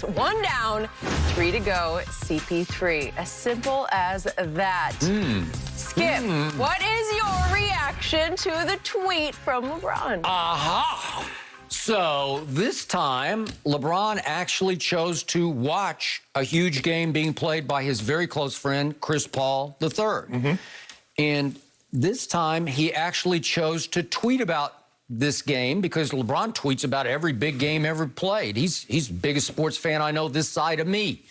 6, 1 down, 3 to go, CP3. As simple as that. Skip, what is your reaction to the tweet from LeBron? Aha! So this time, LeBron actually chose to watch a huge game being played by his very close friend, Chris Paul III. And this time, he actually chose to tweet about this game because LeBron tweets about every big game ever played. He's the biggest sports fan I know this side of me.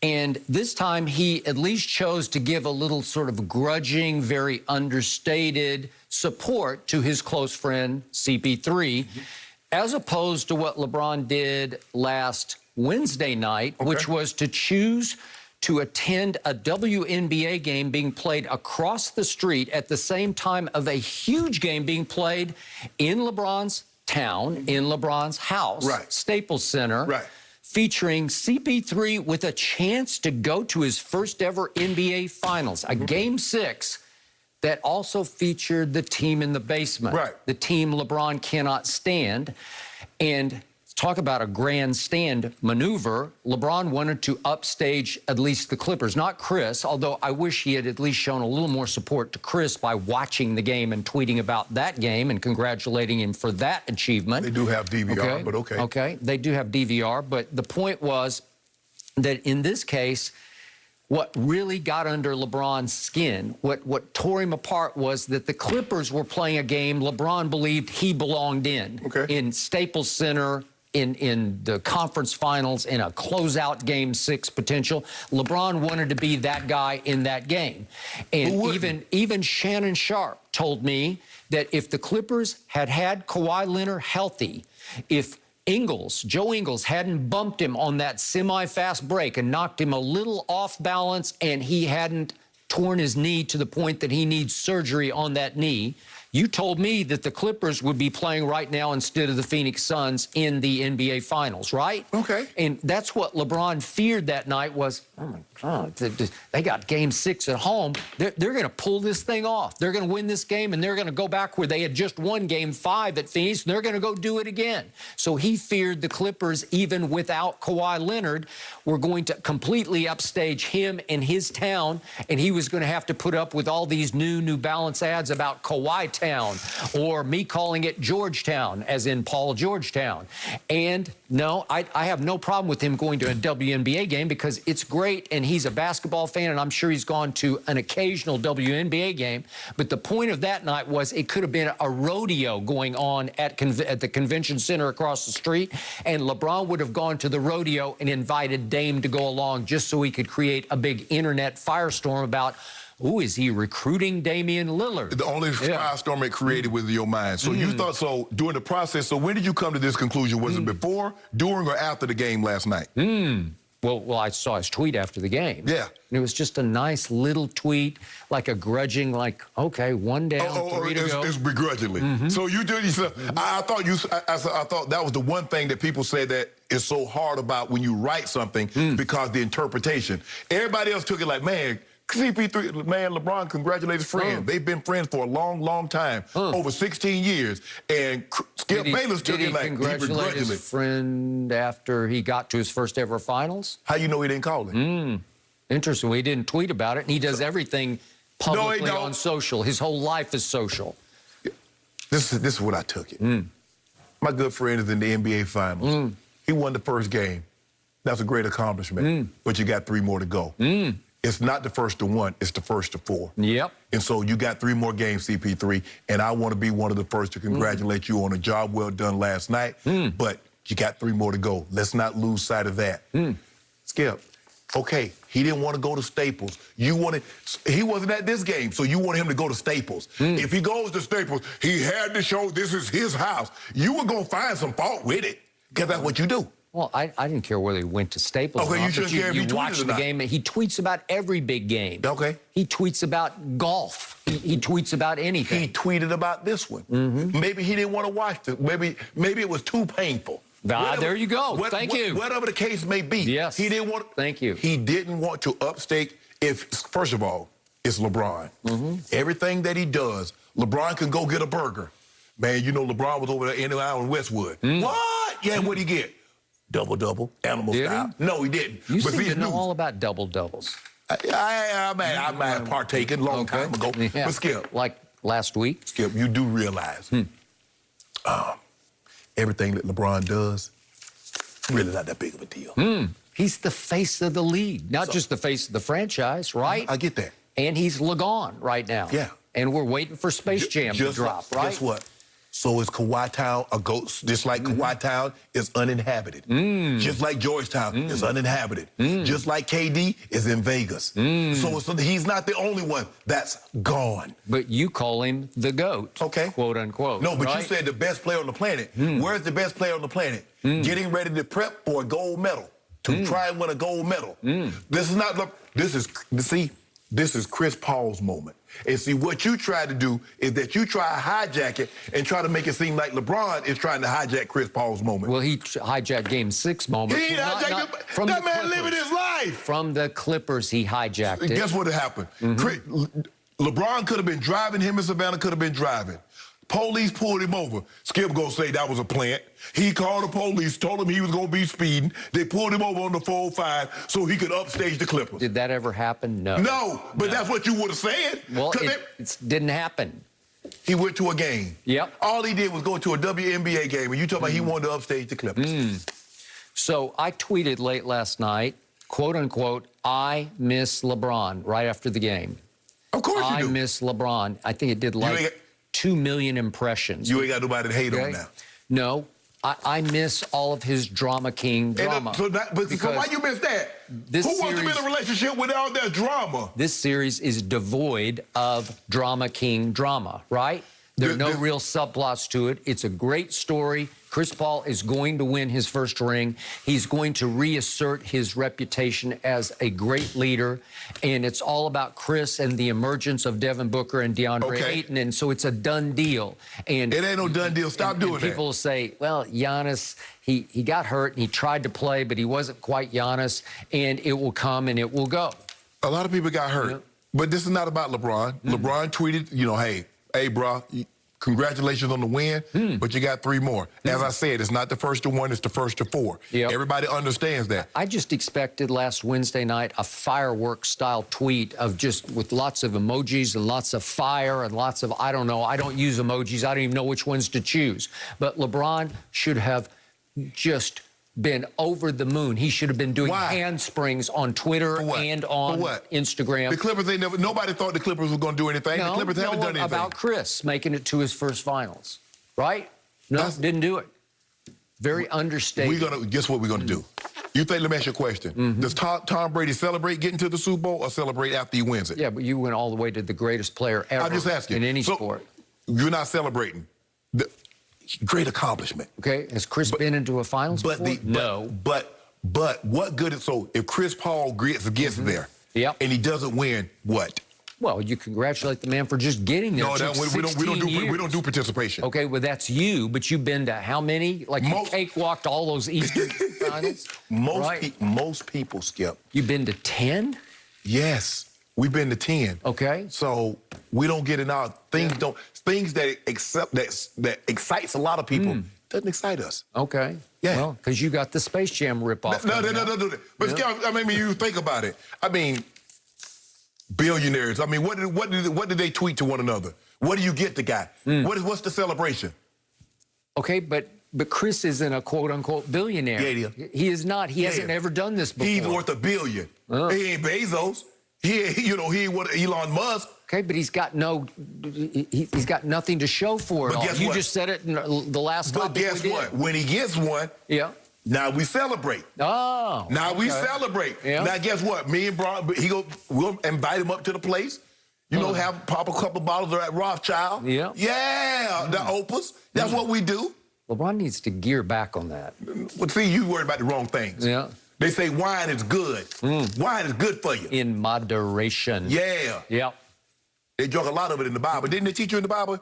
And this time, he at least chose to give a little sort of grudging, very understated support to his close friend, CP3, as opposed to what LeBron did last Wednesday night, which was to choose to attend a WNBA game being played across the street at the same time of a huge game being played in LeBron's town, in LeBron's house, Staples Center, featuring CP3 with a chance to go to his first ever NBA Finals, a Game 6 that also featured the team in the basement, the team LeBron cannot stand. And talk about a grandstand maneuver. LeBron wanted to upstage at least the Clippers, not Chris, although I wish he had at least shown a little more support to Chris by watching the game and tweeting about that game and congratulating him for that achievement. They do have DVR, but okay. Okay, they do have DVR, but the point was that in this case, what really got under LeBron's skin, what tore him apart was that the Clippers were playing a game LeBron believed he belonged in Staples Center, in the conference finals, in a closeout Game 6 potential. LeBron wanted to be that guy in that game. And even Shannon Sharp told me that if the Clippers had had Kawhi Leonard healthy, if Joe Ingles hadn't bumped him on that semi-fast break and knocked him a little off balance and he hadn't torn his knee to the point that he needs surgery on that knee, you told me that the Clippers would be playing right now instead of the Phoenix Suns in the NBA Finals, right? Okay. And that's what LeBron feared that night was, oh, my God, they got Game 6 at home. They're going to pull this thing off. They're going to win this game, and they're going to go back where they had just won Game 5 at Phoenix, and they're going to go do it again. So he feared the Clippers, even without Kawhi Leonard, were going to completely upstage him in his town, and he was going to have to put up with all these New Balance ads about Kawhi Town, or me calling it Georgetown, as in Paul Georgetown. And no, I have no problem with him going to a WNBA game because it's great, and he's a basketball fan, and I'm sure he's gone to an occasional WNBA game. But the point of that night was it could have been a rodeo going on at the convention center across the street, and LeBron would have gone to the rodeo and invited Dame to go along just so he could create a big internet firestorm about, ooh, is he recruiting Damian Lillard? The only firestorm it created was your mind. So you thought, so during the process, so when did you come to this conclusion? Was it before, during, or after the game last night? Well, I saw his tweet after the game. Yeah. And it was just a nice little tweet, like a grudging, like, okay, 1 down, 3 to go. It's begrudgingly. So you did, I thought that was the one thing that people say that is so hard about when you write something because the interpretation. Everybody else took it like, man, CP3, man, LeBron congratulated his friend. They've been friends for a long, long time, over 16 years. And Skip Bayless took it like he congratulate his friend after he got to his first ever finals? How you know he didn't call him? Interesting. He didn't tweet about it, and he does everything publicly on social. His whole life is social. This is what I took it. My good friend is in the NBA Finals. He won the first game. That's a great accomplishment, but you got 3 more to go. It's not the first to 1, it's the first to 4. Yep. And so you got 3 more games, CP3, and I want to be one of the first to congratulate you on a job well done last night, but you got 3 more to go. Let's not lose sight of that. Skip, okay, he didn't want to go to Staples. He wasn't at this game, so you wanted him to go to Staples. If he goes to Staples, he had to show this is his house. You were going to find some fault with it, because that's what you do. Well, I didn't care whether he went to Staples or not, you shouldn't care if he watched the game. He tweets about every big game. Okay. He tweets about golf. He tweets about anything. He tweeted about this one. Maybe he didn't want to watch it. Maybe it was too painful. There you go. Thank you. Whatever the case may be. Yes. He didn't want. Thank you. He didn't want to upstate. First of all, it's LeBron. Everything that he does, LeBron can go get a burger. Man, you know LeBron was over there in the island Westwood. What? Yeah, what'd he get? double, animal Did style. he? No, he didn't. You but seem see, to know all about doubles. I might have partaken a long time ago. Yeah. But Skip. Like last week? Skip, you do realize everything that LeBron does, really not that big of a deal. He's the face of the league, not just the face of the franchise, right? I get that. And he's LeBron right now. Yeah. And we're waiting for Space Jam to drop, right? Guess what? So is Kawhi Town a ghost, just like Kawhi Town is uninhabited. Just like Georgetown is uninhabited. Just like KD is in Vegas. So he's not the only one that's gone. But you call him the GOAT, Okay. quote unquote. No, but right? you said the best player on the planet. Where's the best player on the planet? Getting ready to prep for a gold medal, to try and win a gold medal. This is not, this is Chris Paul's moment. And see, what you try to do is that you try to hijack it and try to make it seem like LeBron is trying to hijack Chris Paul's moment. Well, he hijacked Game 6 moment. He hijacked it. From That the man Clippers. living his life. From the Clippers, he hijacked it. Guess what happened? LeBron could have been driving, him and Savannah could have been driving. Police pulled him over. Skip gonna say that was a plant. He called the police, told him he was gonna be speeding. They pulled him over on the 405 so he could upstage the Clippers. Did that ever happen? No. No, but that's what you would have said. Well, it didn't happen. He went to a game. Yep. All he did was go to a WNBA game, and you talking about he wanted to upstage the Clippers. So I tweeted late last night, quote unquote, I miss LeBron right after the game. Of course you do. I miss LeBron. I think it did like 2 million impressions. You ain't got nobody to hate on now. No, I miss all of his drama king drama. So why you miss that? Who wants to be in a relationship with all that drama? This series is devoid of drama king drama, right? There are no real subplots to it. It's a great story. Chris Paul is going to win his first ring. He's going to reassert his reputation as a great leader. And it's all about Chris and the emergence of Devin Booker and DeAndre Ayton. And so it's a done deal. And it ain't no done deal. Stop doing that. People say, well, Giannis, he got hurt and he tried to play, but he wasn't quite Giannis. And it will come and it will go. A lot of people got hurt. But this is not about LeBron. LeBron tweeted, hey, bro, congratulations on the win, but you got 3 more. As I said, it's not the first to 1, it's the first to 4. Yep. Everybody understands that. I just expected last Wednesday night a fireworks-style tweet of just with lots of emojis and lots of fire and lots of, I don't know, I don't use emojis. I don't even know which ones to choose. But LeBron should have just been over the moon. He should have been doing handsprings on Twitter and on Instagram. The Clippers nobody thought the Clippers were going to do anything. No, the Clippers haven't done anything. About Chris making it to his first finals, right? No, didn't do it. Very understated. Guess what we're going to do? You think, let me ask you a question. Does Tom Brady celebrate getting to the Super Bowl or celebrate after he wins it? Yeah, but you went all the way to the greatest player ever I'm just asking. in any sport. You're not celebrating. Great accomplishment. Okay, has Chris been into a finals before? No. But what good is, so if Chris Paul gets there and he doesn't win, what? Well, you congratulate the man for just getting there. No, we don't do participation. Okay, well, that's you, but you've been to how many? Like, you cakewalked all those Eastern finals? Most people, Skip. You've been to 10? Yes, we've been to 10. Okay. So we don't get in our things that excites a lot of people doesn't excite us. Okay. Yeah. Well, because you got the Space Jam ripoff. No. But Skip, I mean, you think about it. I mean, billionaires. I mean, what did they tweet to one another? What do you get the guy? What's the celebration? Okay, but Chris isn't a quote-unquote billionaire. Yeah, he is not. He hasn't ever done this before. He's worth $1 billion. He ain't Bezos. He ain't what Elon Musk. Okay, but he's got he's got nothing to show for it all. You just said it in the last topic. But guess what? When he gets one, now we celebrate. Oh. Now we celebrate. Yeah. Now guess what? Me and Bron, we'll invite him up to the place. Pop a couple bottles of that Rothschild. Yeah. Yeah, the Opus. That's what we do. LeBron needs to gear back on that. Well, see, you worried about the wrong things. Yeah. They say wine is good. Wine is good for you. In moderation. Yeah. Yeah. They drunk a lot of it in the Bible. Didn't they teach you in the Bible?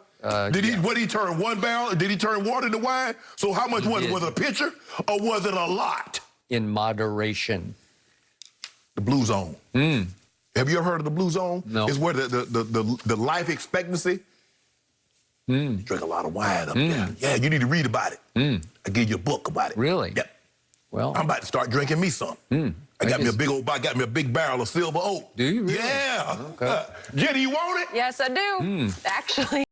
Did he turn 1 barrel? Did he turn water into wine? So how much was it? Was it a pitcher or was it a lot? In moderation. The Blue Zone. Have you ever heard of the Blue Zone? No. It's where the life expectancy. You drink a lot of wine up there. Yeah, you need to read about it. I give you a book about it. Really? Yep. Well, I'm about to start drinking me some. I got me a big barrel of silver oak. Do you really? Yeah. Okay. Jenny, you want it? Yes, I do. Actually.